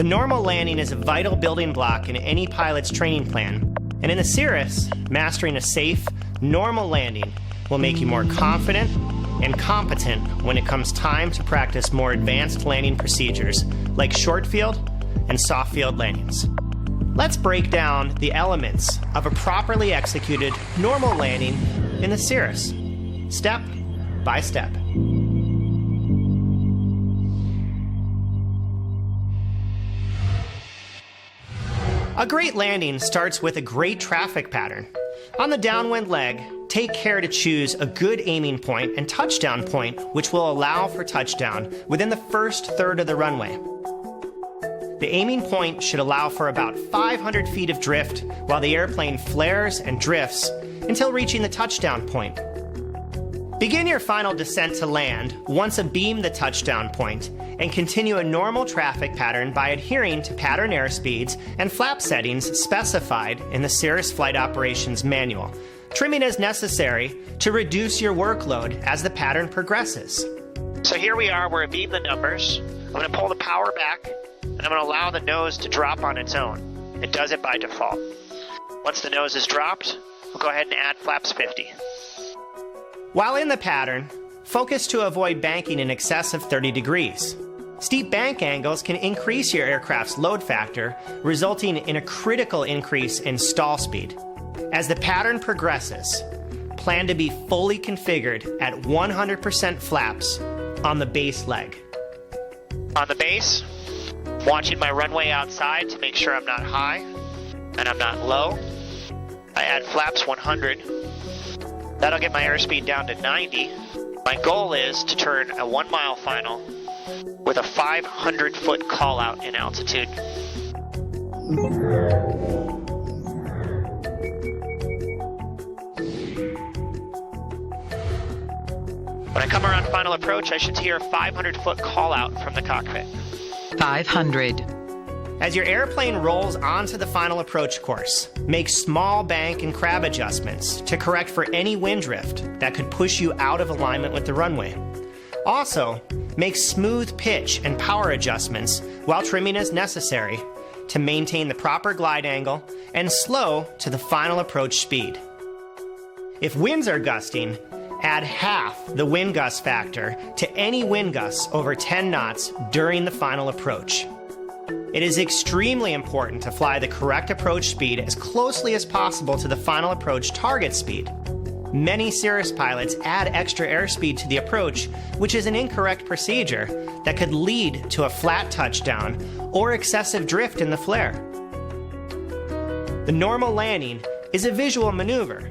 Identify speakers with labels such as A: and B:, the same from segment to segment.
A: The normal landing is a vital building block in any pilot's training plan, and in the Cirrus, mastering a safe, normal landing will make you more confident and competent when it comes time to practice more advanced landing procedures like short field and soft field landings. Let's break down the elements of a properly executed normal landing in the Cirrus, step by step. A great landing starts with a great traffic pattern. On the downwind leg, take care to choose a good aiming point and touchdown point, which will allow for touchdown within the first third of the runway. The aiming point should allow for about 500 feet of drift while the airplane flares and drifts until reaching the touchdown point. Begin your final descent to land once abeam the touchdown point and continue a normal traffic pattern by adhering to pattern airspeeds and flap settings specified in the Cirrus Flight Operations Manual, trimming as necessary to reduce your workload as the pattern progresses.
B: So here we are, we're abeam the numbers. I'm going to pull the power back, and I'm going to allow the nose to drop on its own. It does it by default. Once the nose is dropped, we'll go ahead and add flaps 50.
A: While in the pattern, focus to avoid banking in excess of 30 degrees. Steep bank angles can increase your aircraft's load factor, resulting in a critical increase in stall speed. As the pattern progresses, plan to be fully configured at 100% flaps on the base leg.
B: On the base, watching my runway outside to make sure I'm not high and I'm not low. I add flaps 100. That'll get my airspeed down to 90. My goal is to turn a 1 mile final with a 500-foot call out in altitude. When I come around final approach, I should hear a 500-foot call out from the cockpit.
C: 500.
A: As your airplane rolls onto the final approach course, make small bank and crab adjustments to correct for any wind drift that could push you out of alignment with the runway. Also, make smooth pitch and power adjustments while trimming as necessary to maintain the proper glide angle and slow to the final approach speed. If winds are gusting, add half the wind gust factor to any wind gusts over 10 knots during the final approach. It is extremely important to fly the correct approach speed as closely as possible to the final approach target speed. Many Cirrus pilots add extra airspeed to the approach, which is an incorrect procedure that could lead to a flat touchdown or excessive drift in the flare. The normal landing is a visual maneuver,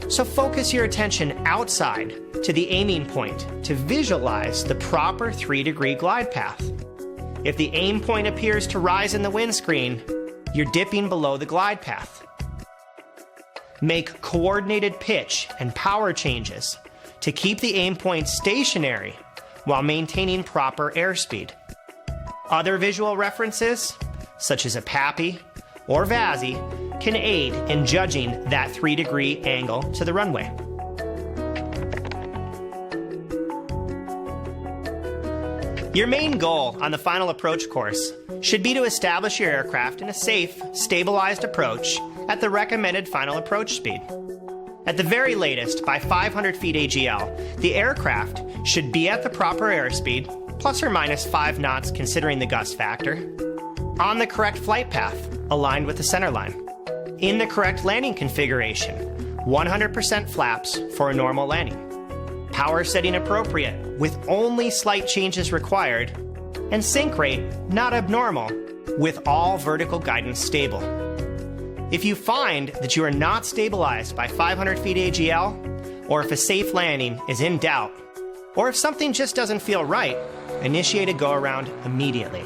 A: so focus your attention outside to the aiming point to visualize the proper 3-degree glide path. If the aim point appears to rise in the windscreen, you're dipping below the glide path. Make coordinated pitch and power changes to keep the aim point stationary while maintaining proper airspeed. Other visual references, such as a PAPI or VASI, can aid in judging that 3-degree angle to the runway. Your main goal on the final approach course should be to establish your aircraft in a safe, stabilized approach at the recommended final approach speed. At the very latest, by 500 feet AGL, the aircraft should be at the proper airspeed, plus or minus 5 knots considering the gust factor, on the correct flight path, aligned with the center line, in the correct landing configuration, 100% flaps for a normal landing, power setting appropriate with only slight changes required, and sync rate not abnormal with all vertical guidance stable. If you find that you are not stabilized by 500 feet AGL, or if a safe landing is in doubt, or if something just doesn't feel right, initiate a go-around immediately.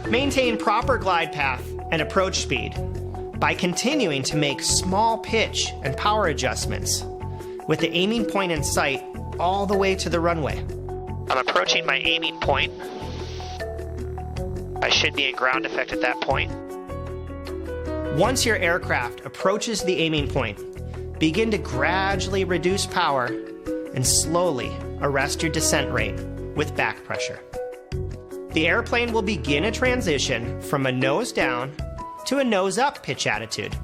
A: Maintain proper glide path and approach speed by continuing to make small pitch and power adjustments with the aiming point in sight all the way to the runway.
B: I'm approaching my aiming point. I should be in ground effect at that point.
A: Once your aircraft approaches the aiming point, begin to gradually reduce power and slowly arrest your descent rate with back pressure. The airplane will begin a transition from a nose down to a nose up pitch attitude,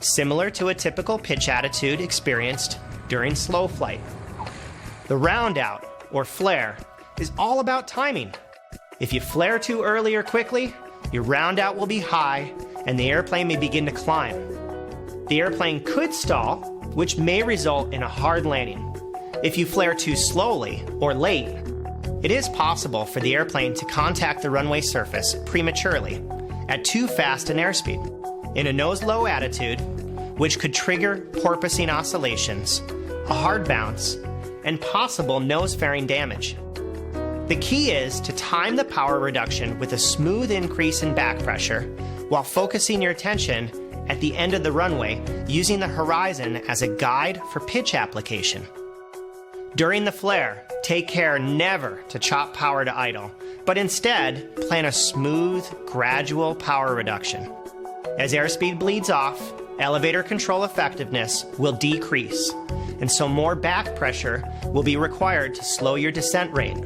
A: similar to a typical pitch attitude experienced during slow flight. The round out, or flare, is all about timing. If you flare too early or quickly, your round out will be high and the airplane may begin to climb. The airplane could stall, which may result in a hard landing. If you flare too slowly or late, it is possible for the airplane to contact the runway surface prematurely at too fast an airspeed in a nose-low attitude, which could trigger porpoising oscillations, a hard bounce, and possible nose-fairing damage. The key is to time the power reduction with a smooth increase in back pressure while focusing your attention at the end of the runway using the horizon as a guide for pitch application. During the flare, take care never to chop power to idle, but instead plan a smooth, gradual power reduction. As airspeed bleeds off, elevator control effectiveness will decrease, and so more back pressure will be required to slow your descent rate.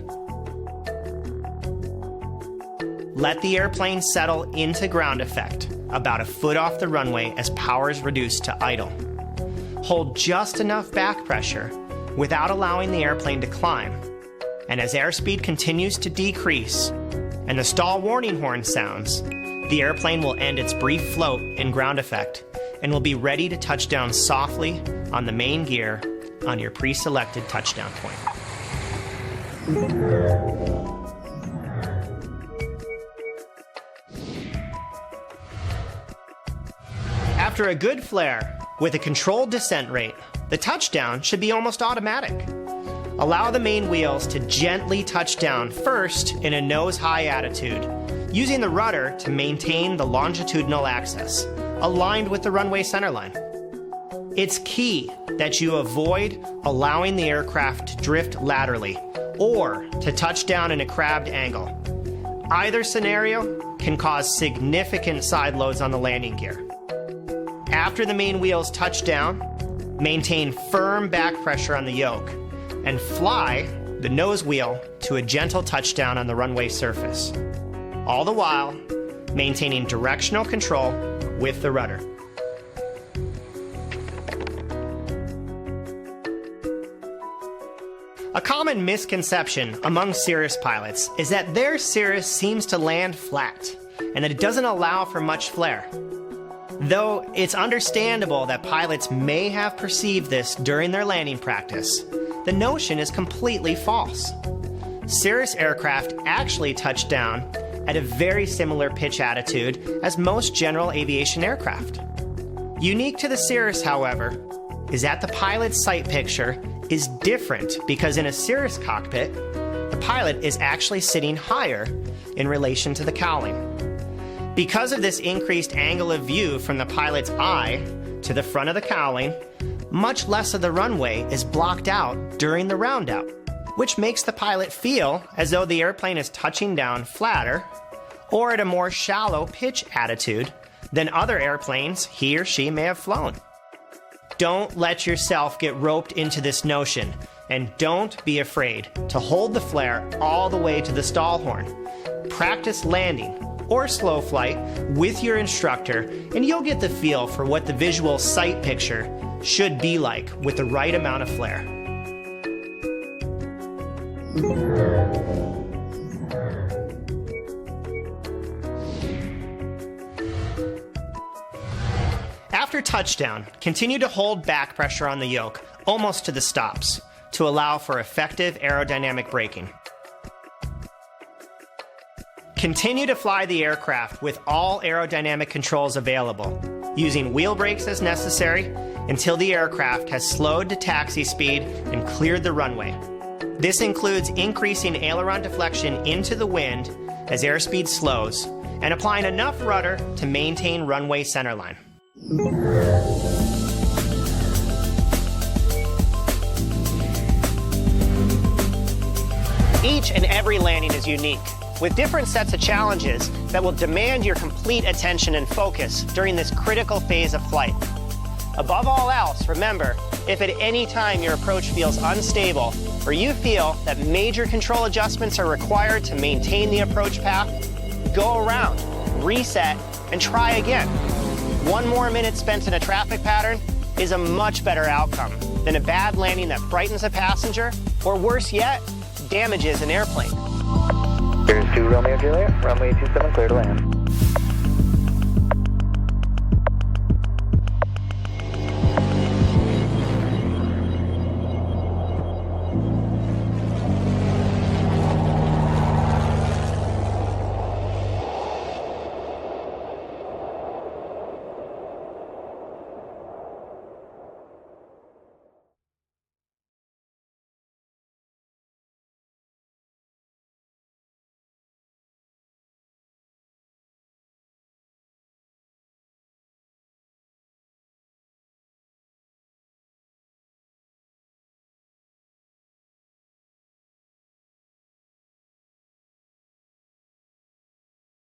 A: Let the airplane settle into ground effect, about a foot off the runway as power is reduced to idle. Hold just enough back pressure without allowing the airplane to climb, and as airspeed continues to decrease and the stall warning horn sounds, the airplane will end its brief float in ground effect and will be ready to touch down softly on the main gear on your pre-selected touchdown point. After a good flare with a controlled descent rate, the touchdown should be almost automatic. Allow the main wheels to gently touch down first in a nose-high attitude, using the rudder to maintain the longitudinal axis, aligned with the runway centerline. It's key that you avoid allowing the aircraft to drift laterally or to touch down in a crabbed angle. Either scenario can cause significant side loads on the landing gear. After the main wheels touch down, maintain firm back pressure on the yoke and fly the nose wheel to a gentle touchdown on the runway surface, all the while maintaining directional control with the rudder. A common misconception among Cirrus pilots is that their Cirrus seems to land flat and that it doesn't allow for much flare. Though it's understandable that pilots may have perceived this during their landing practice, the notion is completely false. Cirrus Aircraft actually touched down at a very similar pitch attitude as most general aviation aircraft. Unique to the Cirrus, however, is that the pilot's sight picture is different because in a Cirrus cockpit, the pilot is actually sitting higher in relation to the cowling. Because of this increased angle of view from the pilot's eye to the front of the cowling, much less of the runway is blocked out during the round out, which makes the pilot feel as though the airplane is touching down flatter or at a more shallow pitch attitude than other airplanes he or she may have flown. Don't let yourself get roped into this notion, and don't be afraid to hold the flare all the way to the stall horn. Practice landing or slow flight with your instructor, and you'll get the feel for what the visual sight picture should be like with the right amount of flare. After touchdown, continue to hold back pressure on the yoke almost to the stops to allow for effective aerodynamic braking. Continue to fly the aircraft with all aerodynamic controls available, using wheel brakes as necessary until the aircraft has slowed to taxi speed and cleared the runway. This includes increasing aileron deflection into the wind as airspeed slows and applying enough rudder to maintain runway centerline. Each and every landing is unique, with different sets of challenges that will demand your complete attention and focus during this critical phase of flight. Above all else, remember, if at any time your approach feels unstable or you feel that major control adjustments are required to maintain the approach path, go around, reset, and try again. One more minute spent in a traffic pattern is a much better outcome than a bad landing that frightens a passenger, or worse yet, damages an airplane.
D: Cirrus 2 Romeo Juliet, runway 27 clear to land.